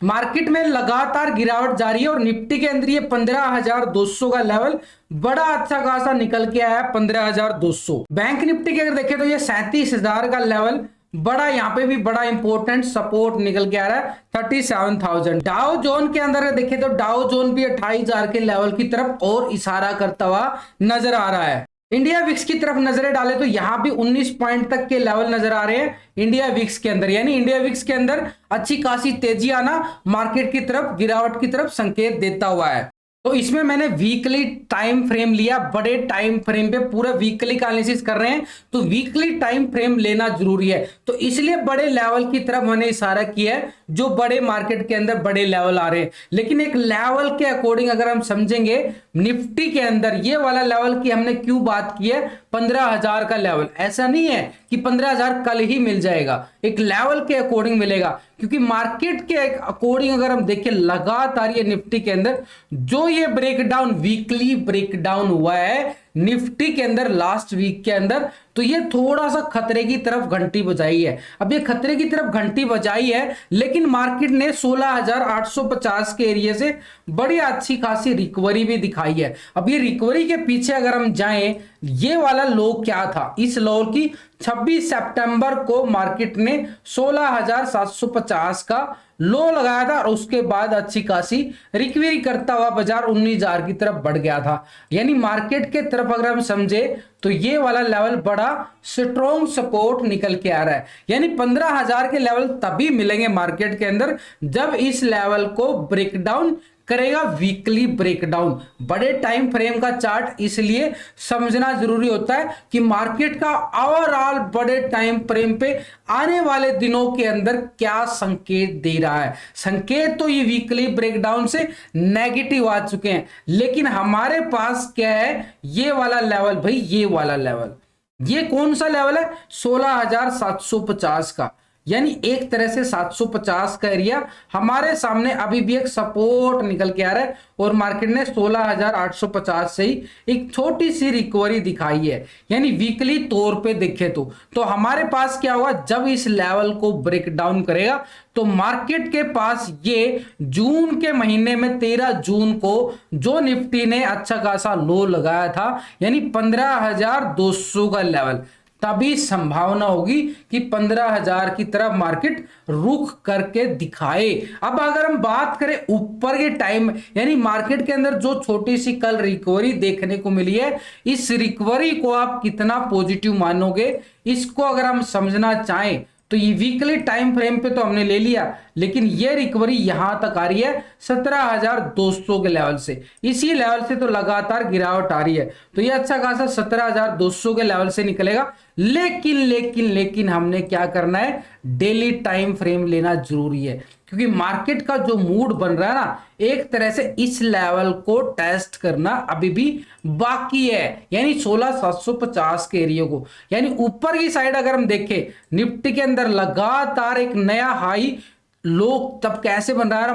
Market में लगातार गिरावट जारी है और निफ्टी के अंदर ये 15,200 का लेवल बड़ा अच्छा खासा निकल के आया है। 15,200 बैंक निफ्टी के अगर देखें तो ये 37,000 का लेवल बड़ा, यहां पे भी बड़ा इंपॉर्टेंट सपोर्ट निकल के आ रहा है 37,000। डाउ जोन के अंदर देखें तो डाउ जोन भी 28,000 के लेवल की तरफ और इशारा करता हुआ नजर आ रहा है। इंडिया विक्स की तरफ नजरें डाले तो यहां भी 19 पॉइंट तक के लेवल नजर आ रहे हैं इंडिया विक्स के अंदर, यानी इंडिया विक्स के अंदर अच्छी खासी तेजी आना मार्केट की तरफ गिरावट की तरफ संकेत देता हुआ है। तो इसमें मैंने वीकली टाइम फ्रेम लिया, बड़े टाइम फ्रेम पे पूरा वीकली का एनालिसिस कर रहे हैं तो वीकली टाइम फ्रेम लेना जरूरी है, तो इसलिए बड़े लेवल की तरफ मैंने इशारा किया है जो बड़े मार्केट के अंदर बड़े लेवल आ रहे हैं। लेकिन एक लेवल के अकॉर्डिंग अगर हम समझेंगे निफ्टी के अंदर ये वाला लेवल की हमने क्यों बात की है 15,000 का लेवल, ऐसा नहीं है कि 15,000 कल ही मिल जाएगा, एक लेवल के अकॉर्डिंग मिलेगा, क्योंकि मार्केट के अकॉर्डिंग अगर हम देखें लगातार ये निफ्टी के अंदर जो ये ब्रेकडाउन वीकली ब्रेकडाउन हुआ है निफ्टी के अंदर लास्ट वीक के अंदर, तो ये थोड़ा सा खतरे की तरफ घंटी बजाई है। अब ये खतरे की तरफ घंटी बजाई है लेकिन मार्केट ने 16,850 के एरिया से बड़ी अच्छी खासी रिकवरी भी दिखाई है। अब ये रिकवरी के पीछे अगर हम जाएं, ये वाला लो क्या था, इस लो की 26 सितंबर को मार्केट ने 16,750 का लो लगाया था और उसके बाद अच्छी खासी रिकवरी करता हुआ बाजार 19,000 की तरफ बढ़ गया था। यानी मार्केट के तरफ अगर हम समझे तो ये वाला लेवल बड़ा स्ट्रॉन्ग सपोर्ट निकल के आ रहा है, यानी 15,000 के लेवल तभी मिलेंगे मार्केट के अंदर जब इस लेवल को ब्रेकडाउन करेगा वीकली ब्रेकडाउन। बड़े टाइम फ्रेम का चार्ट इसलिए समझना जरूरी होता है कि मार्केट का ओवरऑल बड़े टाइम फ्रेम पे आने वाले दिनों के अंदर क्या संकेत दे रहा है। संकेत तो ये वीकली ब्रेकडाउन से नेगेटिव आ चुके हैं, लेकिन हमारे पास क्या है ये वाला लेवल, भाई ये वाला लेवल, ये कौन सा लेवल है 16,750 का, यानी एक तरह से 750 का एरिया हमारे सामने अभी भी एक सपोर्ट निकल के आ रहा है और मार्केट ने 16,850 से ही एक छोटी सी रिकवरी दिखाई है। यानी वीकली तौर पे देखे तो हमारे पास क्या हुआ, जब इस लेवल को ब्रेक डाउन करेगा तो मार्केट के पास ये जून के महीने में 13 जून को जो निफ्टी ने अच्छा खासा लो लगाया था यानी 15,200 का लेवल, तभी संभावना होगी कि 15,000 की तरफ मार्केट रुख करके दिखाए। अब अगर हम बात करें ऊपर के टाइम, यानी मार्केट के अंदर जो छोटी सी कल रिकवरी देखने को मिली है, इस रिकवरी को आप कितना पॉजिटिव मानोगे, इसको अगर हम समझना चाहें तो ये वीकली टाइम फ्रेम पे तो हमने ले लिया, लेकिन ये रिकवरी यहां तक आ रही है 17,200 के लेवल से, इसी लेवल से तो लगातार गिरावट आ रही है, तो ये अच्छा खासा 17,200 के लेवल से निकलेगा। लेकिन हमने क्या करना है, डेली टाइम फ्रेम लेना जरूरी है, क्योंकि मार्केट का जो मूड बन रहा है ना, एक तरह से इस लेवल को टेस्ट करना अभी भी बाकी है, यानी 16,750 के एरिया को। यानी ऊपर की साइड अगर हम देखें निफ्टी के अंदर लगातार एक नया हाई लोग तब कैसे बन रहा है ना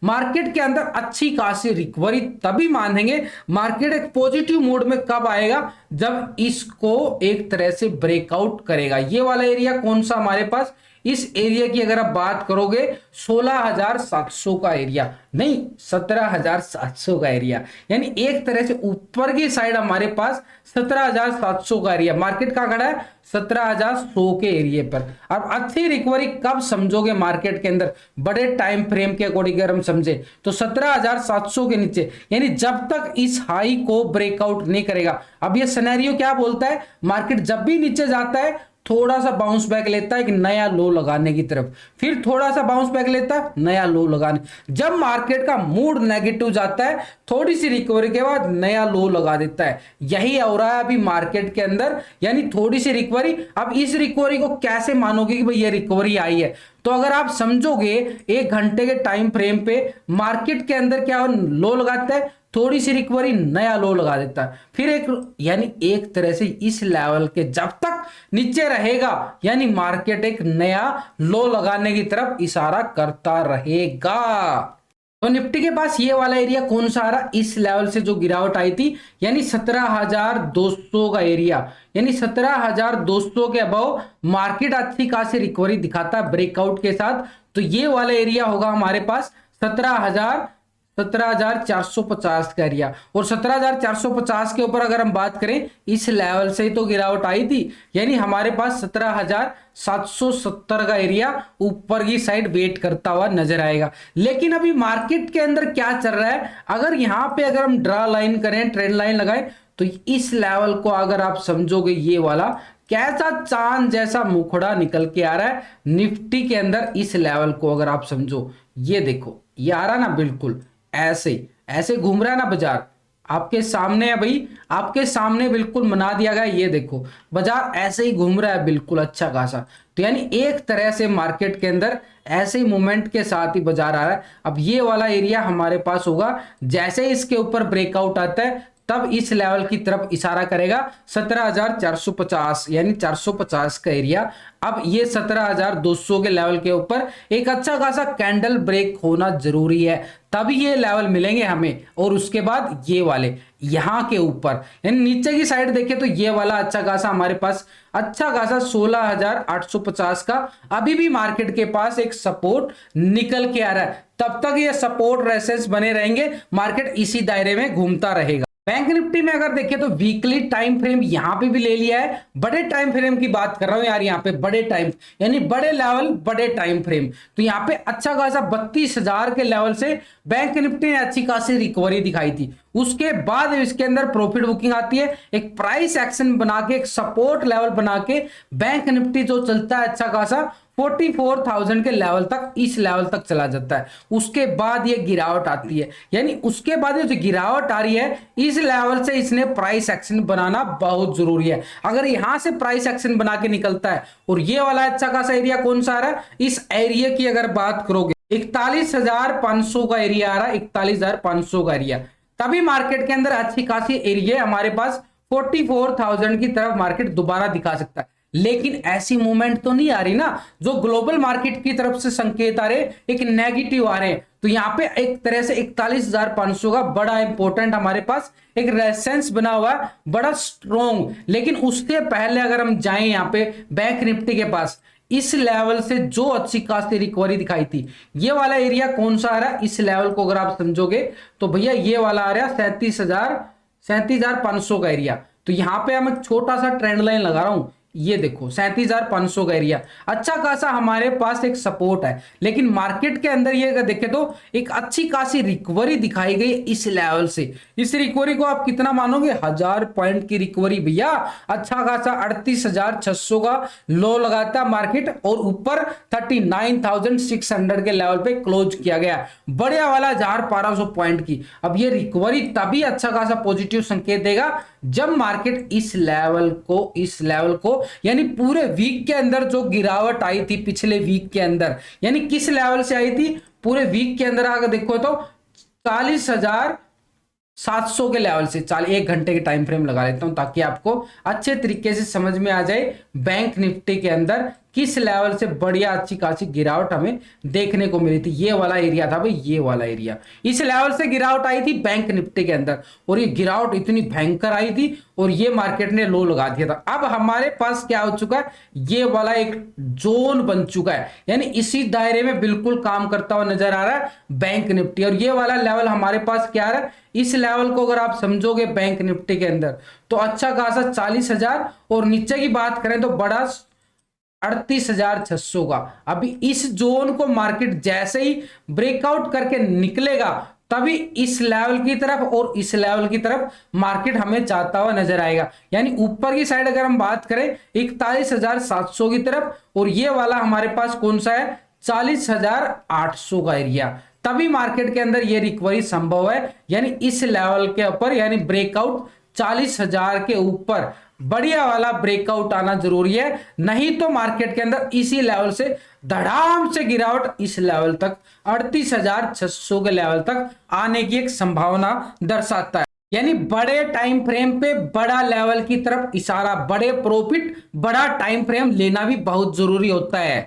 मार्केट के अंदर अच्छी खासी रिकवरी तभी मानेंगे, मार्केट एक पॉजिटिव मोड में कब आएगा, जब इसको एक तरह से ब्रेकआउट करेगा। ये वाला एरिया कौन सा हमारे पास, इस एरिया की अगर आप बात करोगे 16,700 का एरिया, नहीं 17,700 का एरिया, यानी एक तरह से ऊपर की साइड हमारे पास 17,700 का एरिया, मार्केट का खड़ा है 17,100 के एरिया पर। अब अच्छी रिकवरी कब समझोगे मार्केट के अंदर, बड़े टाइम फ्रेम के अकॉर्डिंग अगर हम समझे तो 17,700 के नीचे, यानी जब तक इस हाई को ब्रेकआउट नहीं करेगा। अब ये सिनेरियो क्या बोलता है, मार्केट जब भी नीचे जाता है थोड़ा सा बाउंस बैक लेता है एक नया लो लगाने की तरफ, फिर थोड़ा सा बाउंस बैक लेता है नया लो लगाने, जब मार्केट का मूड नेगेटिव जाता है थोड़ी सी रिकवरी के बाद नया लो लगा देता है। यही हो रहा है अभी मार्केट के अंदर, यानी थोड़ी सी रिकवरी। अब इस रिकवरी को कैसे मानोगे कि भाई ये रिकवरी आई है, तो अगर आप समझोगे 1 घंटे के टाइम फ्रेम पे मार्केट के अंदर क्या लो लगाता है, थोड़ी सी रिकवरी नया लो लगा देता है, फिर एक, यानी एक तरह से इस लेवल के जब तक नीचे रहेगा यानी मार्केट एक नया लो लगाने की तरफ इशारा करता रहेगा। तो निफ्टी के पास ये वाला एरिया कौन सा आ रहा, इस लेवल से जो गिरावट आई थी यानी 17,200 का एरिया, यानी 17,200 के अबव मार्केट अच्छी खासी रिकवरी दिखाता है ब्रेकआउट के साथ, तो ये वाला एरिया होगा हमारे पास 17,450 का एरिया। और 17,450 के ऊपर अगर हम बात करें, इस लेवल से ही तो गिरावट आई थी, यानी हमारे पास 17,770 का एरिया ऊपर की साइड वेट करता हुआ नजर आएगा। लेकिन अभी मार्केट के अंदर क्या चल रहा है, अगर यहां पे अगर हम ड्रा लाइन करें, ट्रेंड लाइन लगाएं, तो इस लेवल को अगर आप समझोगे, ये वाला कैसा चांद जैसा मुखड़ा निकल के आ रहा है निफ्टी के अंदर, इस लेवल को अगर आप समझो, ये देखो ये आ रहा ना, बिल्कुल ऐसे ऐसे घूम रहा है ना बाजार, आपके सामने है भाई, आपके सामने बिल्कुल बना दिया गया। ये देखो बाजार ऐसे ही घूम रहा है बिल्कुल अच्छा खासा। तो यानी एक तरह से मार्केट के अंदर ऐसे ही मूवमेंट के साथ ही बाजार आ रहा है। अब ये वाला एरिया हमारे पास होगा, जैसे इसके ऊपर ब्रेकआउट आता है तब इस लेवल की तरफ इशारा करेगा 17,450, यानी 450 का एरिया। अब ये 17,200 के लेवल के ऊपर एक अच्छा खासा कैंडल ब्रेक होना जरूरी है, तभी ये लेवल मिलेंगे हमें। और उसके बाद ये वाले यहां के ऊपर, यानी नीचे की साइड देखें तो ये वाला अच्छा खासा हमारे पास अच्छा खासा 16,850 का अभी भी मार्केट के पास एक सपोर्ट निकल के आ रहा है। तब तक ये सपोर्ट रेसिस्टेंस बने रहेंगे, मार्केट इसी दायरे में घूमता रहेगा। बैंक निफ्टी में अगर देखें तो वीकली टाइम फ्रेम यहां पे भी ले लिया है, बड़े टाइम फ्रेम की बात कर रहा हूं यार, यहां पे बड़े टाइम यानी बड़े लेवल बड़े टाइम फ्रेम। तो यहां पे अच्छा खासा 32,000 के लेवल से बैंक निफ्टी ने अच्छी खासी रिकवरी दिखाई थी। उसके बाद इसके अंदर प्रॉफिट बुकिंग आती है, एक प्राइस एक्शन बना के, एक सपोर्ट लेवल बना के बैंक निफ्टी जो चलता है अच्छा खासा 44,000 के लेवल तक, इस लेवल तक चला जाता है। उसके बाद ये गिरावट आती है, यानी उसके बाद ये जो गिरावट आ रही है, इस लेवल से इसने प्राइस एक्शन बनाना बहुत जरूरी है। अगर यहां से प्राइस एक्शन बना के निकलता है, और ये वाला अच्छा खासा एरिया कौन सा आ रहा है, इस एरिया की अगर बात करोगे 41,500 का एरिया आ रहा है, 41,500 का एरिया, तभी मार्केट के अंदर अच्छी खासी एरिया हमारे पास 44,000 की तरफ मार्केट दोबारा दिखा सकता है। लेकिन ऐसी मूवमेंट तो नहीं आ रही ना, जो ग्लोबल मार्केट की तरफ से संकेत आ रहे, एक नेगेटिव आ रहे हैं। तो यहां पे एक तरह से 41,500 का बड़ा इंपॉर्टेंट हमारे पास एक रेजिस्टेंस बना हुआ है, बड़ा स्ट्रॉन्ग। लेकिन उसके पहले अगर हम जाएं यहां पे बैंक निफ्टी के पास, इस लेवल से जो अच्छी खासी रिकवरी दिखाई थी, ये वाला एरिया कौन सा आ रहा है, इस लेवल को अगर आप समझोगे तो भैया ये वाला आ रहा है 37,500 का एरिया। तो यहां पे हम एक छोटा सा ट्रेंड लाइन लगा रहा हूं, ये देखो 37,500 का एरिया अच्छा खासा हमारे पास एक सपोर्ट है। लेकिन मार्केट के अंदर ये अगर देखें तो एक अच्छी खासी रिकवरी दिखाई गई इस लेवल से। इस रिकवरी को आप कितना मानोगे, 1000 पॉइंट की रिकवरी भैया, अच्छा खासा 38,600 का लो लगाता है मार्केट, और ऊपर 39,600 के लेवल पे क्लोज किया गया, बढ़िया वाला 1,500 पॉइंट की। अब ये रिकवरी तभी अच्छा खासा पॉजिटिव संकेत देगा जब मार्केट इस लेवल को यानी पूरे वीक के अंदर जो गिरावट आई थी पिछले वीक के अंदर, यानी किस लेवल से आई थी, पूरे वीक के अंदर अगर देखो तो 40,700 के लेवल से। 1 घंटे के टाइम फ्रेम लगा लेता हूं ताकि आपको अच्छे तरीके से समझ में आ जाए बैंक निफ्टी के अंदर किस लेवल से बढ़िया अच्छी खासी गिरावट हमें देखने को मिली थी। ये वाला एरिया था भाई, ये वाला एरिया, इस लेवल से गिरावट आई थी बैंक निफ्टी के अंदर, और ये गिरावट इतनी भयंकर आई थी और ये मार्केट ने लो लगा दिया था। अब हमारे पास क्या हो चुका है, ये वाला एक जोन बन चुका है, यानी इसी दायरे में बिल्कुल काम करता हुआ नजर आ रहा है बैंक निफ्टी। और ये वाला लेवल हमारे पास क्या आ रहा है, इस लेवल को अगर आप समझोगे बैंक निफ्टी के अंदर तो अच्छा खासा 40,000, और नीचे की बात करें तो बड़ा 38,600 का। अभी इस जोन को मार्केट जैसे ही ब्रेकआउट करके निकलेगा तभी इस लेवल की तरफ और इस लेवल की तरफ मार्केट हमें जाता हुआ नजर आएगा। यानी ऊपर की साइड अगर हम बात करें 41,700 की तरफ, और ये वाला हमारे पास कौन सा है 40,800 का एरिया, तभी मार्केट के अंदर ये रिकवरी संभव है। यानी इस लेवल के ऊपर, यानी ब्रेकआउट 40,000 के ऊपर बढ़िया वाला ब्रेकआउट आना जरूरी है, नहीं तो मार्केट के अंदर इसी लेवल से धड़ाम से गिरावट इस लेवल तक 38,600 के लेवल तक आने की एक संभावना दर्शाता है। यानी बड़े टाइम फ्रेम पे बड़ा लेवल की तरफ इशारा, बड़े प्रॉफिट बड़ा टाइम फ्रेम लेना भी बहुत जरूरी होता है।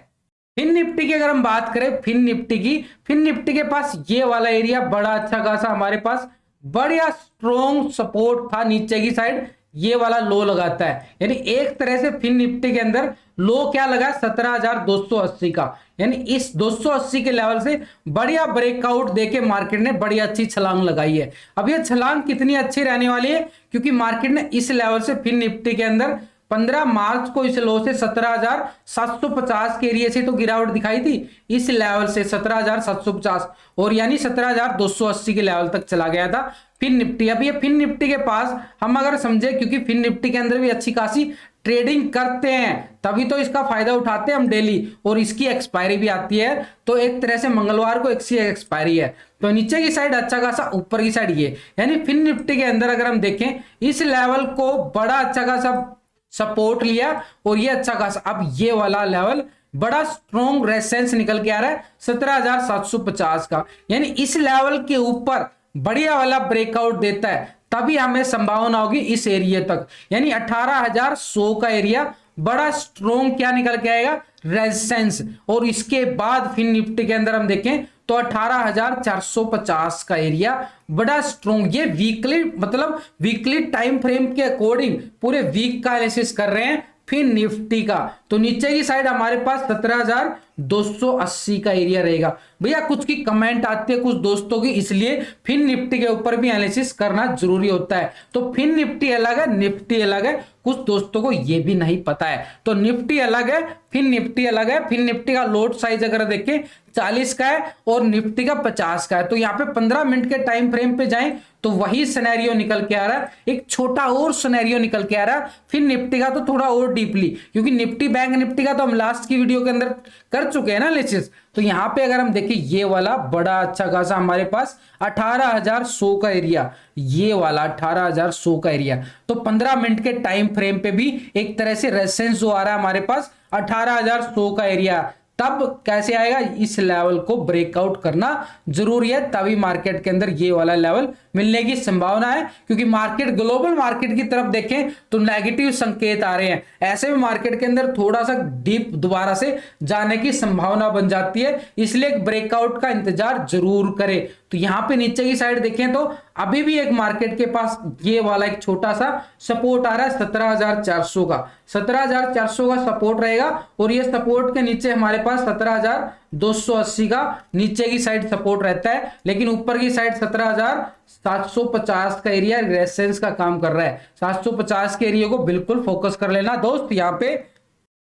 फिन निफ्टी की अगर हम बात करें, फिन निफ्टी के पास ये वाला एरिया बड़ा अच्छा खासा हमारे पास बढ़िया स्ट्रॉन्ग सपोर्ट था, नीचे की साइड ये वाला लो लगाता है। यानी एक तरह से फिन निफ्टी के अंदर लो क्या लगा 17,280 का, यानी इस 280 के लेवल से बढ़िया ब्रेकआउट देके मार्केट ने बड़ी अच्छी छलांग लगाई है। अब ये छलांग कितनी अच्छी रहने वाली है, क्योंकि मार्केट ने इस लेवल से फिर निफ्टी के अंदर 15 मार्च को इस लो से 17,750 के एरिया से तो गिरावट दिखाई थी, इस लेवल से 17,750 और यानी 17,280 के लेवल तक चला गया था फिर निफ्टी। अब ये फिर निफ्टी के पास हम अगर समझे, क्योंकि फिर निफ्टी के अंदर भी अच्छी खासी ट्रेडिंग करते हैं, तभी तो इसका फायदा उठाते हैं हम डेली, और इसकी एक्सपायरी भी आती है, तो एक तरह से मंगलवार को इसकी एक्सपायरी है। तो नीचे की साइड अच्छा खासा, ऊपर की साइड ये, यानी फिर निफ्टी के अंदर अगर हम देखें इस लेवल को बड़ा अच्छा खासा सपोर्ट लिया और ये अच्छा खासा, अब ये वाला लेवल बड़ा स्ट्रॉन्ग रेजिस्टेंस निकल के आ रहा है 17,750 का, यानी इस लेवल के ऊपर बढ़िया वाला ब्रेकआउट देता है तभी हमें संभावना होगी इस एरिया तक, यानी 18,100 का एरिया बड़ा स्ट्रॉन्ग क्या निकल के आएगा, रेजिस्टेंस। और इसके बाद फिर निफ्टी के अंदर हम देखें तो 18,450 का एरिया बड़ा स्ट्रॉन्ग, ये वीकली मतलब वीकली टाइम फ्रेम के अकॉर्डिंग पूरे वीक का एनालिसिस कर रहे हैं फिर निफ्टी का। तो नीचे की साइड हमारे पास 17,280 का एरिया रहेगा। भैया कुछ की कमेंट आती है कुछ दोस्तों की, इसलिए फिर निफ्टी के ऊपर भी एनालिसिस करना जरूरी होता है। तो फिर निफ्टी अलग है, निफ्टी अलग है, कुछ दोस्तों को ये भी नहीं पता है। तो निफ्टी अलग है, फिर निफ्टी अलग है। फिर निफ्टी का लोड साइज अगर देखें 40 का है और निफ्टी का 50 का है। तो यहाँ पे 15 मिनट के टाइम फ्रेम पे जाएं तो वही सिनेरियो निकल के आ रहा है, एक छोटा और सिनेरियो निकल के आ रहा है फिर निफ्टी का, तो थोड़ा और डीपली, क्योंकि निफ्टी बैंक निफ्टी का तो हम लास्ट की वीडियो के अंदर कर चुके हैं ना एनालिसिस। तो यहाँ पे अगर हम देखें ये वाला बड़ा अच्छा खासा हमारे पास 18,100 का एरिया, ये वाला 18,100 का एरिया, तो 15 मिनट के टाइम फ्रेम पे भी एक तरह से रेजिस्टेंस जो आ रहा है हमारे पास 18,100 का एरिया, तब कैसे आएगा, इस लेवल को ब्रेकआउट करना जरूरी है, तभी मार्केट के अंदर ये वाला लेवल मिलने की संभावना है। क्योंकि मार्केट ग्लोबल मार्केट की तरफ देखें तो नेगेटिव संकेत आ रहे हैं, ऐसे में मार्केट के अंदर थोड़ा सा डीप दोबारा से जाने की संभावना बन जाती है, इसलिए एक ब्रेकआउट का इंतजार जरूर करें। तो यहाँ पे नीचे की साइड देखें तो अभी भी एक मार्केट के पास ये वाला एक छोटा सा सपोर्ट आ रहा है 17,400 का, 17,400 का सपोर्ट रहेगा और ये सपोर्ट के नीचे हमारे पास 17,280 का नीचे की साइड सपोर्ट रहता है, लेकिन ऊपर की साइड 17,750 का एरिया रेजिस्टेंस का काम कर रहा है। 750 के एरिया को बिल्कुल फोकस कर लेना दोस्त। यहाँ पे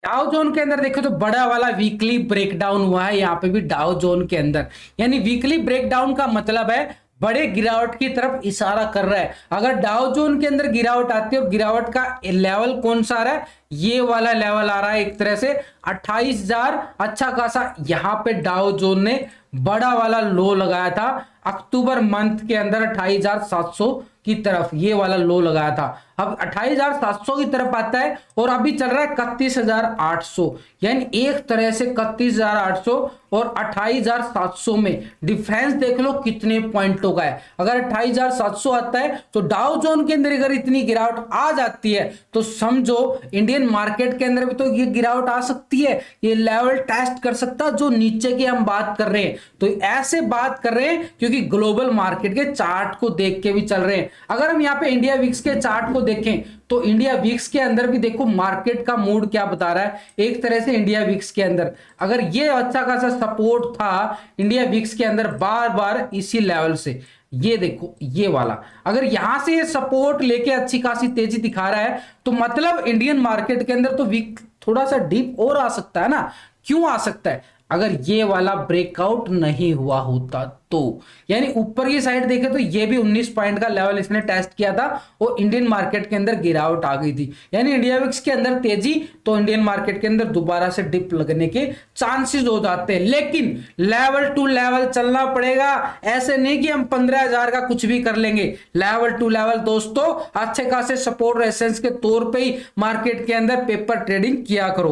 डाउ जोन के अंदर देखो तो बड़ा वाला वीकली ब्रेकडाउन हुआ है यहाँ पे भी डाउ जोन के अंदर, यानी वीकली ब्रेकडाउन का मतलब है बड़े गिरावट की तरफ इशारा कर रहा है। अगर डाउ जोन के अंदर गिरावट आती है और गिरावट का लेवल कौन सा आ रहा है, ये वाला लेवल आ रहा है एक तरह से 28,000, अच्छा खासा यहाँ पे डाउ जोन ने बड़ा वाला लो लगाया था अक्टूबर मंथ के अंदर 28,700 की तरफ, ये वाला लो लगाया था। अब 28,700 की तरफ आता है और अभी चल रहा है 31,800, यानी एक तरह से 31,800 और 28,700 में डिफरेंस देख लो कितने पॉइंटों का है। अगर 28,700 आता है तो डाउ जोन के अंदर अगर इतनी गिरावट आ जाती है तो समझो इंडियन मार्केट के अंदर भी तो ये गिरावट आ सकती है, ये लेवल टेस्ट कर सकता है जो नीचे की हम बात कर रहे हैं। तो ऐसे बात कर रहे हैं क्योंकि ग्लोबल मार्केट के चार्ट को देख के भी चल रहे हैं। अगर हम यहाँ पे इंडिया विक्स के चार्ट को देखें तो इंडिया विक्स के अंदर भी देखो मार्केट का मूड क्या बता रहा है। एक तरह से इंडिया विक्स के अंदर अगर ये अच्छा खासा सपोर्ट था इंडिया विक्स के अंदर बार बार इसी लेवल से, ये देखो ये वाला अगर यहां से ये सपोर्ट लेके अच्छी खासी तेजी दिखा रहा है तो मतलब इंडियन मार्केट के अंदर तो वीक थोड़ा सा डीप और आ सकता है ना। क्यों आ सकता है, अगर ये वाला ब्रेकआउट नहीं हुआ होता तो, यानी ऊपर की साइड देखे तो ये भी 19 पॉइंट का लेवल इसने टेस्ट किया था और इंडियन मार्केट के अंदर गिरावट आ गई थी, यानी इंडिया विक्स के अंदर तेजी तो इंडियन मार्केट के अंदर दोबारा से डिप लगने के चांसेस हो जाते हैं। लेकिन लेवल टू लेवल चलना पड़ेगा, ऐसे नहीं कि हम 15,000 का कुछ भी कर लेंगे। लेवल टू लेवल दोस्तों अच्छे खासे सपोर्ट रेजिस्टेंस के तौर पे ही मार्केट के अंदर पेपर ट्रेडिंग किया करो।